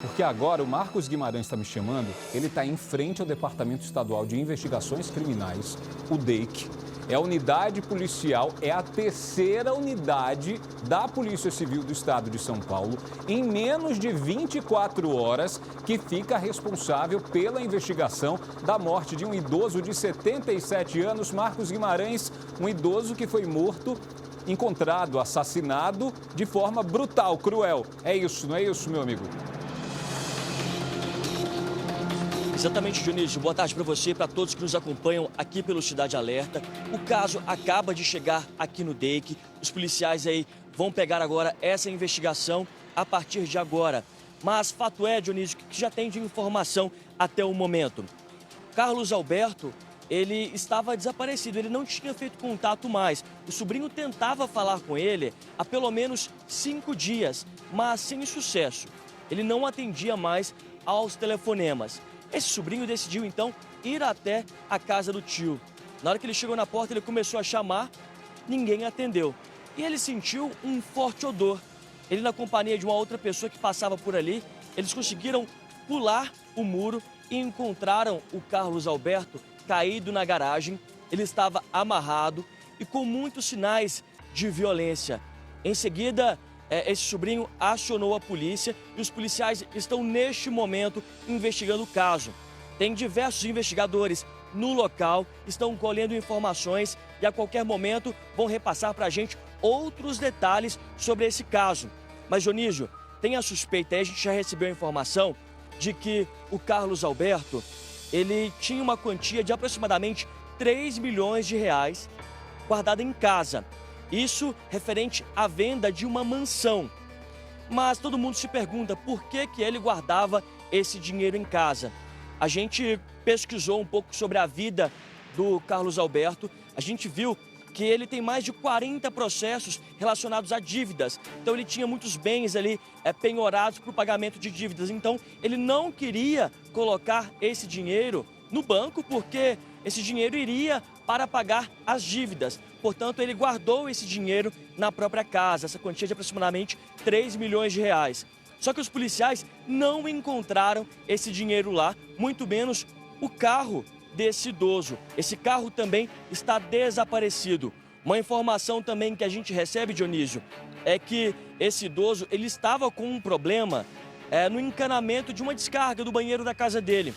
porque agora o Marcos Guimarães está me chamando, ele está em frente ao Departamento Estadual de Investigações Criminais, o DEIC. É a unidade policial, é a terceira unidade da Polícia Civil do Estado de São Paulo, em menos de 24 horas, que fica responsável pela investigação da morte de um idoso de 77 anos, Marcos Guimarães, um idoso que foi morto, encontrado, assassinado de forma brutal, cruel. É isso, não é isso, meu amigo? Exatamente, Dionísio. Boa tarde para você e para todos que nos acompanham aqui pelo Cidade Alerta. O caso acaba de chegar aqui no DEIC. Os policiais aí vão pegar agora essa investigação a partir de agora. Mas fato é, Dionísio, que já tem de informação até o momento. Carlos Alberto, ele estava desaparecido, ele não tinha feito contato mais. O sobrinho tentava falar com ele há pelo menos 5 dias, mas sem sucesso. Ele não atendia mais aos telefonemas. Esse sobrinho decidiu, então, ir até a casa do tio. Na hora que ele chegou na porta, ele começou a chamar, ninguém atendeu. E ele sentiu um forte odor. Ele, na companhia de uma outra pessoa que passava por ali, eles conseguiram pular o muro e encontraram o Carlos Alberto caído na garagem. Ele estava amarrado e com muitos sinais de violência. Em seguida, esse sobrinho acionou a polícia e os policiais estão neste momento investigando o caso. Tem diversos investigadores no local, estão colhendo informações e a qualquer momento vão repassar para a gente outros detalhes sobre esse caso. Mas, Dionísio, tem a suspeita, a gente já recebeu a informação de que o Carlos Alberto, ele tinha uma quantia de aproximadamente 3 milhões de reais guardada em casa. Isso referente à venda de uma mansão. Mas todo mundo se pergunta por que ele guardava esse dinheiro em casa. A gente pesquisou um pouco sobre a vida do Carlos Alberto. A gente viu que ele tem mais de 40 processos relacionados a dívidas. Então ele tinha muitos bens ali penhorados para o pagamento de dívidas. Então ele não queria colocar esse dinheiro no banco porque esse dinheiro iria para pagar as dívidas. Portanto, ele guardou esse dinheiro na própria casa, essa quantia de aproximadamente 3 milhões de reais. Só que os policiais não encontraram esse dinheiro lá, muito menos o carro desse idoso. Esse carro também está desaparecido. Uma informação também que a gente recebe, Dionísio, é que esse idoso ele estava com um problema no encanamento de uma descarga do banheiro da casa dele.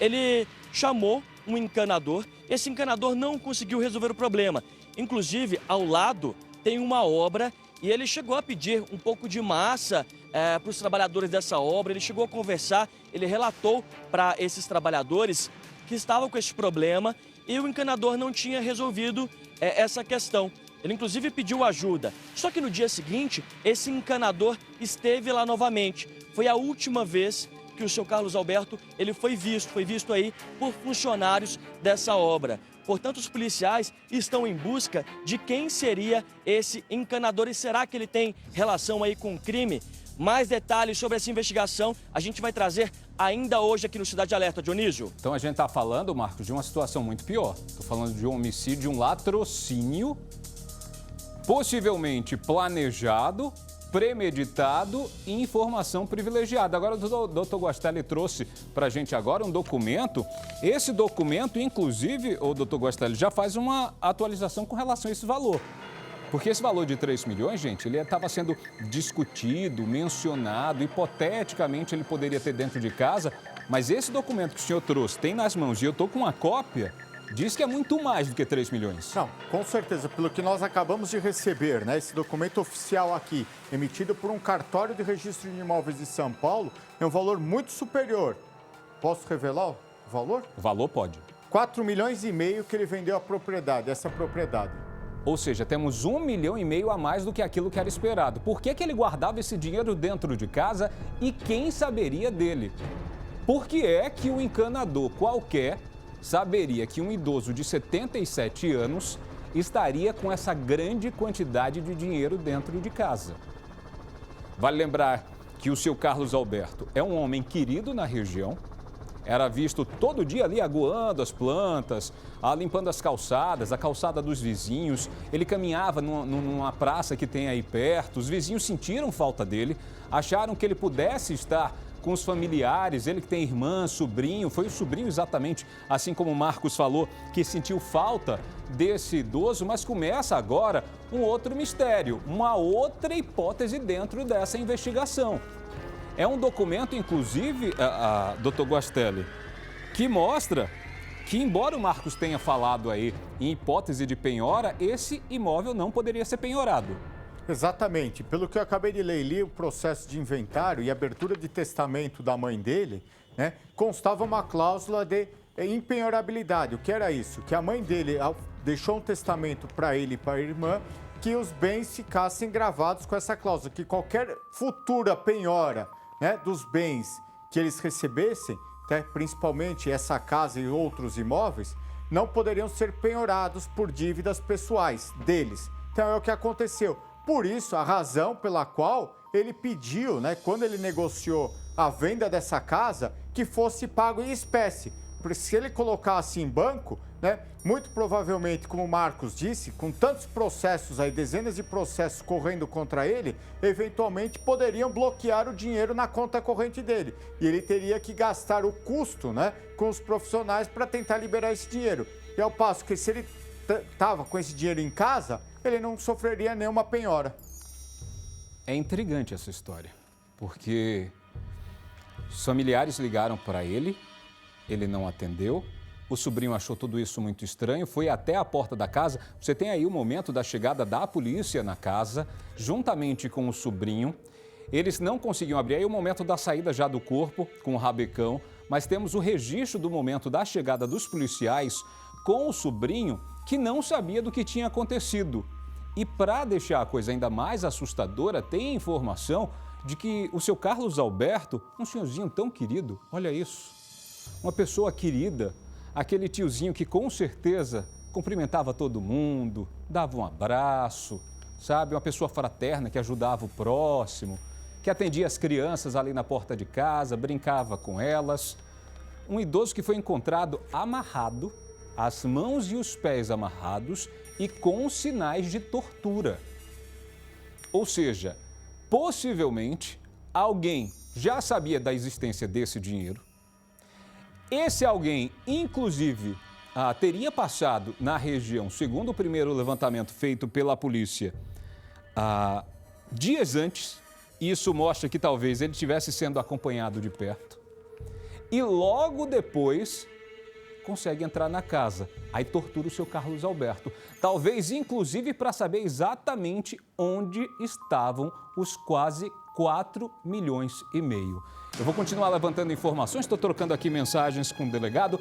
Ele chamou um encanador, esse encanador não conseguiu resolver o problema. Inclusive, ao lado tem uma obra e ele chegou a pedir um pouco de massa para os trabalhadores dessa obra. Ele chegou a conversar, ele relatou para esses trabalhadores que estavam com esse problema e o encanador não tinha resolvido essa questão. Ele, inclusive, pediu ajuda. Só que no dia seguinte, esse encanador esteve lá novamente. Foi a última vez que o seu Carlos Alberto ele foi visto aí por funcionários dessa obra. Portanto, os policiais estão em busca de quem seria esse encanador e será que ele tem relação aí com o crime? Mais detalhes sobre essa investigação a gente vai trazer ainda hoje aqui no Cidade Alerta, Dionísio. Então a gente está falando, Marcos, de uma situação muito pior. Estou falando de um homicídio, de um latrocínio, possivelmente planejado, premeditado e informação privilegiada. Agora o doutor Guastelli trouxe para a gente agora um documento. Esse documento, inclusive, o doutor Guastelli já faz uma atualização com relação a esse valor. Porque esse valor de 3 milhões, gente, ele estava sendo discutido, mencionado, hipoteticamente ele poderia ter dentro de casa, mas esse documento que o senhor trouxe, tem nas mãos e eu estou com uma cópia, diz que é muito mais do que 3 milhões. Não, com certeza, pelo que nós acabamos de receber, né? Esse documento oficial aqui, emitido por um cartório de registro de imóveis de São Paulo, é um valor muito superior. Posso revelar o valor? O valor pode. 4 milhões e meio que ele vendeu a propriedade, essa propriedade. Ou seja, temos 1,5 milhão a mais do que aquilo que era esperado. Por que ele guardava esse dinheiro dentro de casa e quem saberia dele? Por que é que um encanador qualquer saberia que um idoso de 77 anos estaria com essa grande quantidade de dinheiro dentro de casa? Vale lembrar que o seu Carlos Alberto é um homem querido na região, era visto todo dia ali aguando as plantas, limpando as calçadas, a calçada dos vizinhos. Ele caminhava numa praça que tem aí perto, os vizinhos sentiram falta dele, acharam que ele pudesse estar com os familiares, ele que tem irmã, sobrinho, foi o sobrinho exatamente, assim como o Marcos falou, que sentiu falta desse idoso, mas começa agora um outro mistério, uma outra hipótese dentro dessa investigação. É um documento, inclusive, Dr. Guastelli, que mostra que, embora o Marcos tenha falado aí em hipótese de penhora, esse imóvel não poderia ser penhorado. Exatamente. Pelo que eu acabei de ler, li o processo de inventário e abertura de testamento da mãe dele, né, constava uma cláusula de impenhorabilidade. O que era isso? Que a mãe dele deixou um testamento para ele e para a irmã que os bens ficassem gravados com essa cláusula, que qualquer futura penhora, né, dos bens que eles recebessem, né, principalmente essa casa e outros imóveis, não poderiam ser penhorados por dívidas pessoais deles. Então é o que aconteceu. Por isso, a razão pela qual ele pediu, né, quando ele negociou a venda dessa casa, que fosse pago em espécie. Porque se ele colocasse em banco, né, muito provavelmente, como o Marcos disse, com tantos processos aí, dezenas de processos correndo contra ele, eventualmente poderiam bloquear o dinheiro na conta corrente dele. E ele teria que gastar o custo, né, com os profissionais para tentar liberar esse dinheiro. E ao passo que se ele estava com esse dinheiro em casa, ele não sofreria nenhuma penhora. É intrigante essa história, porque os familiares ligaram para ele não atendeu, o sobrinho achou tudo isso muito estranho, foi até a porta da casa. Você tem aí o momento da chegada da polícia na casa, juntamente com o sobrinho. Eles não conseguiam abrir, aí o momento da saída já do corpo, com o rabecão, mas temos o registro do momento da chegada dos policiais com o sobrinho, que não sabia do que tinha acontecido. E para deixar a coisa ainda mais assustadora, tem a informação de que o seu Carlos Alberto, um senhorzinho tão querido, olha isso, uma pessoa querida, aquele tiozinho que com certeza cumprimentava todo mundo, dava um abraço, sabe? Uma pessoa fraterna que ajudava o próximo, que atendia as crianças ali na porta de casa, brincava com elas. Um idoso que foi encontrado amarrado, as mãos e os pés amarrados e com sinais de tortura. Ou seja, possivelmente alguém já sabia da existência desse dinheiro. Esse alguém, inclusive, teria passado na região, segundo o primeiro levantamento feito pela polícia, dias antes. Isso mostra que talvez ele estivesse sendo acompanhado de perto. E logo depois consegue entrar na casa. Aí tortura o seu Carlos Alberto. Talvez, inclusive, para saber exatamente onde estavam os quase 4,5 milhões. Eu vou continuar levantando informações, estou trocando aqui mensagens com o delegado.